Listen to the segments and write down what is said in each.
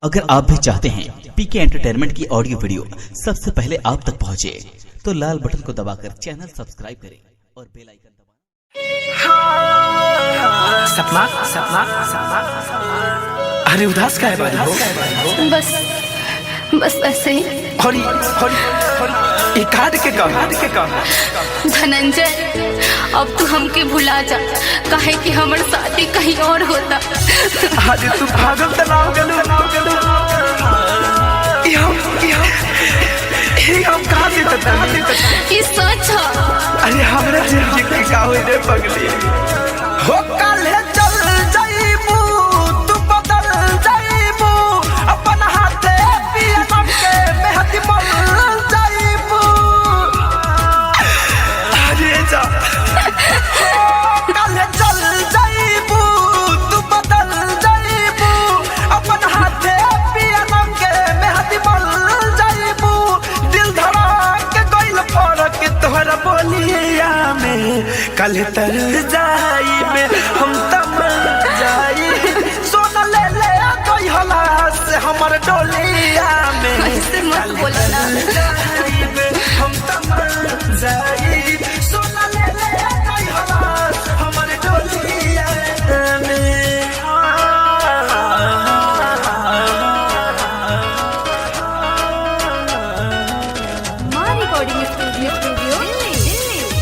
अगर आप भी चाहते हैं पीके एंटरटेनमेंट की ऑडियो वीडियो सबसे पहले आप तक पहुंचे तो लाल बटन को दबाकर चैनल सब्सक्राइब करें और बेल आइकन दबाएं। सपना सपना सपना अरे उदास का है बारी हो बस बस ऐसे ही। हरी एक काट के कम धनंजय, अब तू हमके भुला जा, काहे कि हमर शादी कहीं और होता। आज तू भागल त नाम गलू हम कहाँ से तता ये सच है। अरे हमरा जिंदगी की का होई रे पगली हो काले चल जाईबू तू बदल जाईबू अपन हाथे पिया के मेहदी मल जाईबू अरे जा काले चल जाईबू तू बदल जाईबू अपन हाथे पिया के मेहदी मल जाईबू दिल धड़क गइल फरक तोहरा बोलिया में कल तर जाइबे हम तम जाई सोना ले ले कोई हला से हमर डोलिया में ऐसे मत बोलना। जाइबे हम तम जाई सोना ले ले कोई हला हमर डोलिया में मां रिकॉर्डिंग स्टूडियो दिल्ली।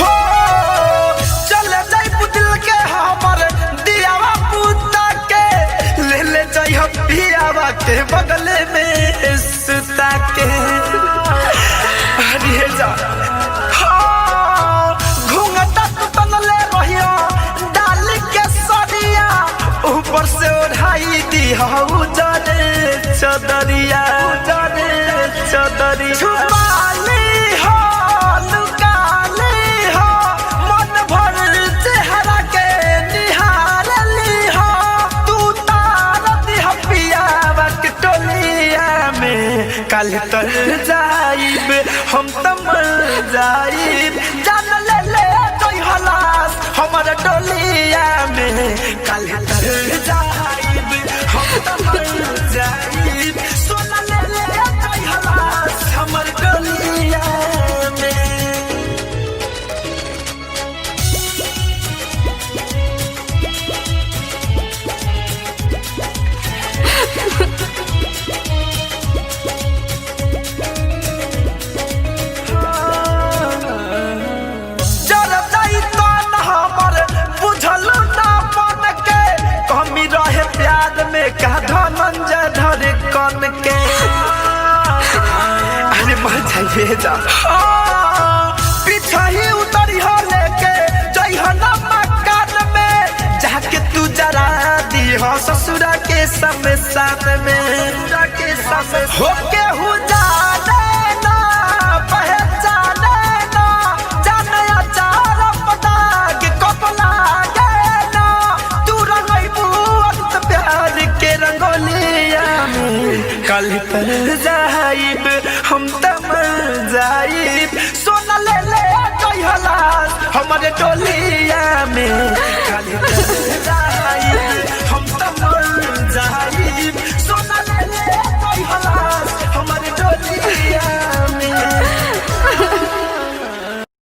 हो चले जाई दिल के हमर दियावा पुता के ले जाई हम पियावा के बगल में सुता के अरे जा घूंघटा तू तनले रहिया डाल के सरिया ऊपर से ओढ़ाई दी हऊ जाने चदरिया छुपाली हो लुकाली हो मन भर चेहरा के निहारली हो तू तार दिह पियावा के टोलिया में कल तर जाइब हम तम जाइब जान ले ले कोई हलास हमर डोलिया में कल तर जाइब हम तम जाइब सोना ले ले कोई हलास हमर डोलिया में जर जाई तो न हमर बुझल ना मन के कमी रहे प्यार में का धनंजय धर कन के अरे मर जाइए जा पीछा ही उतरी हो लेके जई हो ना मकान में जाके तू जरा दी हो ससुरा के शमशान में होके